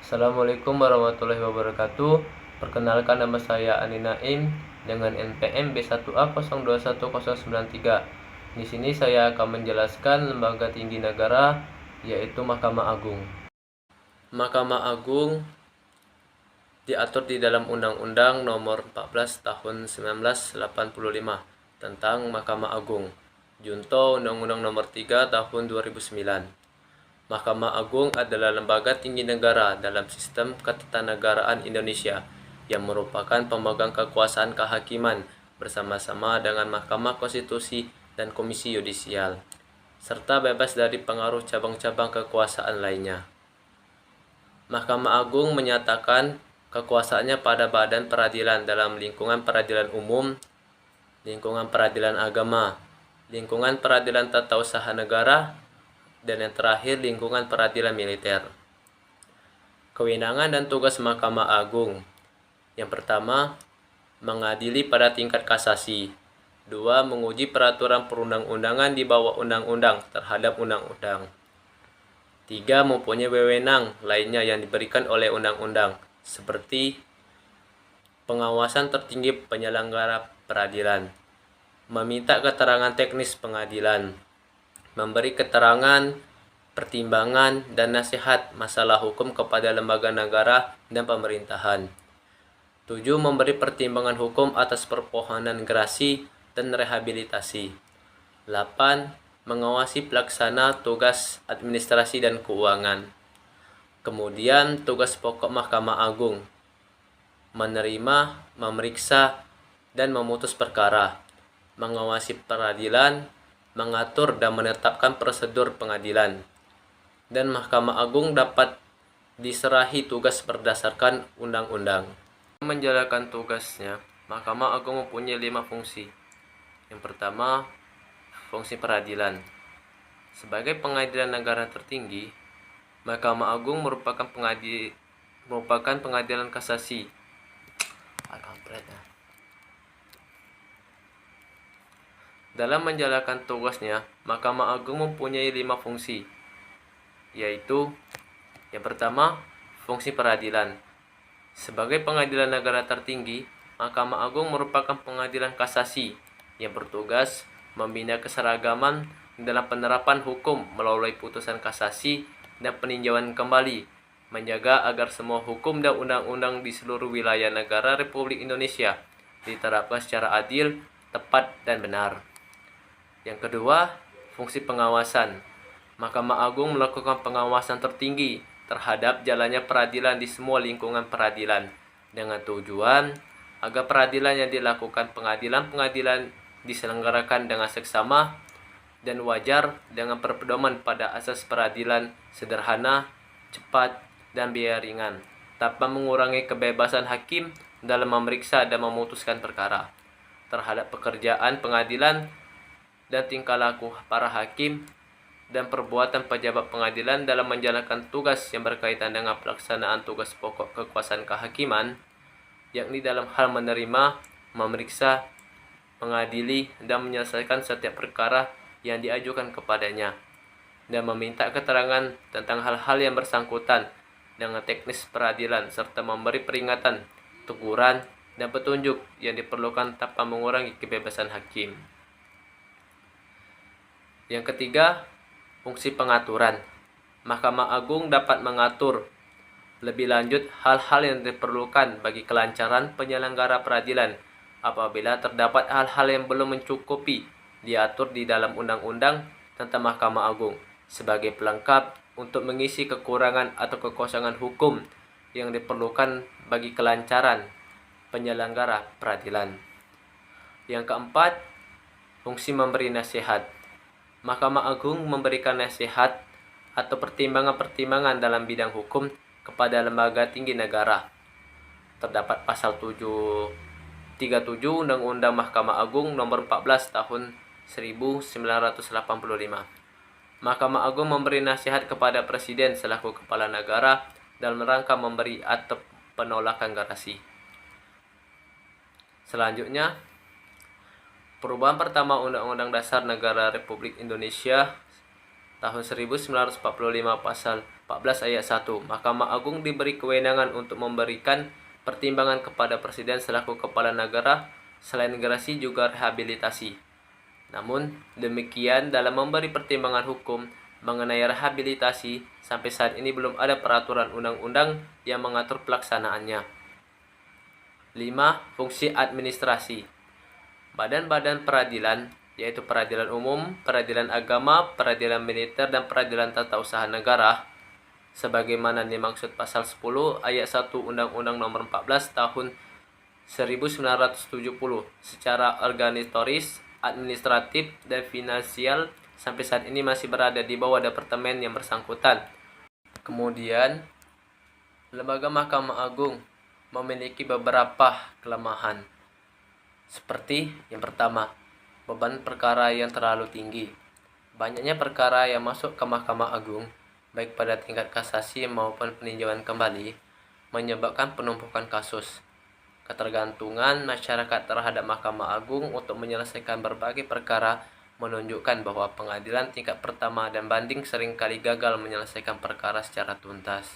Assalamualaikum warahmatullahi wabarakatuh. Perkenalkan, nama saya Ani Naim dengan NPM B1A021093. Di sini saya akan menjelaskan lembaga tinggi negara, yaitu Mahkamah Agung. Mahkamah Agung diatur di dalam Undang-Undang Nomor 14 Tahun 1985 tentang Mahkamah Agung, Junto Undang-Undang Nomor 3 Tahun 2009. Mahkamah Agung adalah lembaga tinggi negara dalam sistem ketatanegaraan Indonesia yang merupakan pemegang kekuasaan kehakiman bersama-sama dengan Mahkamah Konstitusi dan Komisi Yudisial, serta bebas dari pengaruh cabang-cabang kekuasaan lainnya. Mahkamah Agung menyatakan kekuasaannya pada badan peradilan dalam lingkungan peradilan umum, lingkungan peradilan agama, lingkungan peradilan tata usaha negara, dan yang terakhir lingkungan peradilan militer. Kewenangan dan tugas Mahkamah Agung: yang pertama, mengadili pada tingkat kasasi. 2. Menguji peraturan perundang-undangan di bawah undang-undang terhadap undang-undang. 3. Mempunyai wewenang lainnya yang diberikan oleh undang-undang, seperti pengawasan tertinggi penyelenggara peradilan, meminta keterangan teknis pengadilan, memberi keterangan, pertimbangan, dan nasihat masalah hukum kepada lembaga negara dan pemerintahan. 7. Memberi pertimbangan hukum atas permohonan gerasi dan rehabilitasi. 8. Mengawasi pelaksana tugas administrasi dan keuangan. Kemudian tugas pokok Mahkamah Agung: menerima, memeriksa, dan memutus perkara, mengawasi peradilan, mengatur dan menetapkan prosedur pengadilan. Dan Mahkamah Agung dapat diserahi tugas berdasarkan undang-undang. Menjalankan tugasnya, Mahkamah Agung mempunyai 5 fungsi. Yang pertama, fungsi peradilan. Sebagai pengadilan negara tertinggi, Mahkamah Agung merupakan pengadilan kasasi. Dalam menjalankan tugasnya, Mahkamah Agung mempunyai 5 fungsi, yaitu: yang pertama, fungsi peradilan. Sebagai pengadilan negara tertinggi, Mahkamah Agung merupakan pengadilan kasasi yang bertugas membina keseragaman dalam penerapan hukum melalui putusan kasasi dan peninjauan kembali, menjaga agar semua hukum dan undang-undang di seluruh wilayah negara Republik Indonesia diterapkan secara adil, tepat, dan benar. Yang kedua, fungsi pengawasan. Mahkamah Agung melakukan pengawasan tertinggi terhadap jalannya peradilan di semua lingkungan peradilan, dengan tujuan agar peradilan yang dilakukan pengadilan diselenggarakan dengan seksama dan wajar dengan berpedoman pada asas peradilan sederhana, cepat, dan biaya ringan, tanpa mengurangi kebebasan hakim dalam memeriksa dan memutuskan perkara, terhadap pekerjaan pengadilan dan tingkah laku para hakim dan perbuatan pejabat pengadilan dalam menjalankan tugas yang berkaitan dengan pelaksanaan tugas pokok kekuasaan kehakiman, yakni dalam hal menerima, memeriksa, mengadili, dan menyelesaikan setiap perkara yang diajukan kepadanya, dan meminta keterangan tentang hal-hal yang bersangkutan dengan teknis peradilan, serta memberi peringatan, teguran, dan petunjuk yang diperlukan tanpa mengurangi kebebasan hakim. Yang ketiga, fungsi pengaturan. Mahkamah Agung dapat mengatur lebih lanjut hal-hal yang diperlukan bagi kelancaran penyelenggara peradilan apabila terdapat hal-hal yang belum mencukupi diatur di dalam undang-undang tentang Mahkamah Agung sebagai pelengkap untuk mengisi kekurangan atau kekosongan hukum yang diperlukan bagi kelancaran penyelenggara peradilan. Yang keempat, fungsi memberi nasihat. Mahkamah Agung memberikan nasihat atau pertimbangan-pertimbangan dalam bidang hukum kepada lembaga tinggi negara. Terdapat pasal 37 Undang-Undang Mahkamah Agung Nomor 14 Tahun 1985. Mahkamah Agung memberi nasihat kepada Presiden selaku kepala negara dalam rangka memberi atau penolakan gerasi. Selanjutnya, perubahan pertama Undang-Undang Dasar Negara Republik Indonesia tahun 1945 pasal 14 ayat 1, Mahkamah Agung diberi kewenangan untuk memberikan pertimbangan kepada Presiden selaku kepala negara selain gerasi juga rehabilitasi. Namun, demikian dalam memberi pertimbangan hukum mengenai rehabilitasi, sampai saat ini belum ada peraturan undang-undang yang mengatur pelaksanaannya. 5. Fungsi administrasi. Badan-badan peradilan, yaitu peradilan umum, peradilan agama, peradilan militer, dan peradilan tata usaha negara, sebagaimana dimaksud pasal 10 ayat 1 Undang-Undang Nomor 14 Tahun 1970, secara organisatoris, administratif, dan finansial sampai saat ini masih berada di bawah departemen yang bersangkutan. Kemudian, lembaga Mahkamah Agung memiliki beberapa kelemahan. Seperti yang pertama, beban perkara yang terlalu tinggi. Banyaknya perkara yang masuk ke Mahkamah Agung, baik pada tingkat kasasi maupun peninjauan kembali, menyebabkan penumpukan kasus. Ketergantungan masyarakat terhadap Mahkamah Agung untuk menyelesaikan berbagai perkara menunjukkan bahwa pengadilan tingkat pertama dan banding seringkali gagal menyelesaikan perkara secara tuntas.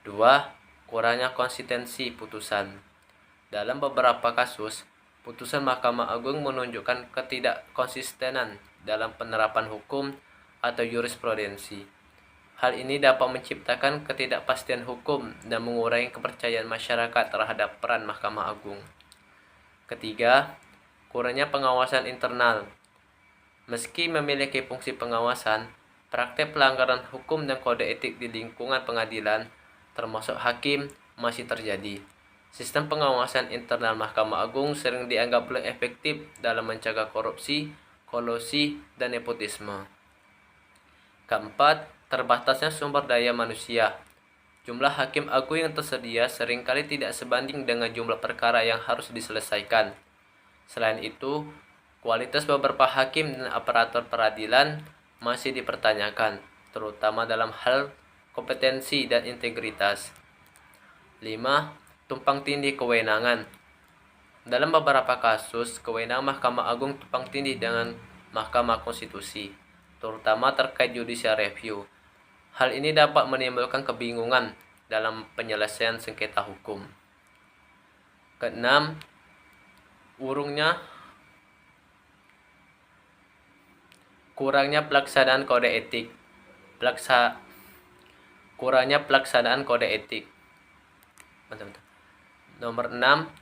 2. Kurangnya konsistensi putusan. Dalam beberapa kasus, putusan Mahkamah Agung menunjukkan ketidakkonsistenan dalam penerapan hukum atau jurisprudensi. Hal ini dapat menciptakan ketidakpastian hukum dan mengurangi kepercayaan masyarakat terhadap peran Mahkamah Agung. Ketiga, kurangnya pengawasan internal. Meski memiliki fungsi pengawasan, praktek pelanggaran hukum dan kode etik di lingkungan pengadilan, termasuk hakim, masih terjadi. Sistem pengawasan internal Mahkamah Agung sering dianggap belum efektif dalam mencegah korupsi, kolusi, dan nepotisme. Keempat, terbatasnya sumber daya manusia. Jumlah hakim agung yang tersedia seringkali tidak sebanding dengan jumlah perkara yang harus diselesaikan. Selain itu, kualitas beberapa hakim dan aparatur peradilan masih dipertanyakan, terutama dalam hal kompetensi dan integritas. 5. Tumpang tindih kewenangan. Dalam beberapa kasus, kewenangan Mahkamah Agung tumpang tindih dengan Mahkamah Konstitusi, terutama terkait judicial review. Hal ini dapat menimbulkan kebingungan dalam penyelesaian sengketa hukum. Keenam, kurangnya pelaksanaan kode etik. Kurangnya pelaksanaan kode etik. Nomor 6,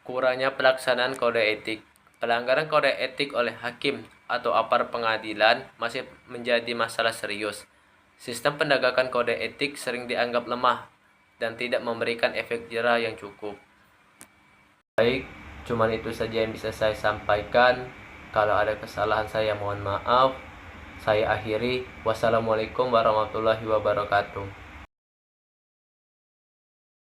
kurangnya pelaksanaan kode etik. Pelanggaran kode etik oleh hakim atau aparat pengadilan masih menjadi masalah serius. Sistem penegakan kode etik sering dianggap lemah dan tidak memberikan efek jera yang cukup. Baik, cuman itu saja yang bisa saya sampaikan. Kalau ada kesalahan saya mohon maaf. Saya akhiri. Wassalamualaikum warahmatullahi wabarakatuh.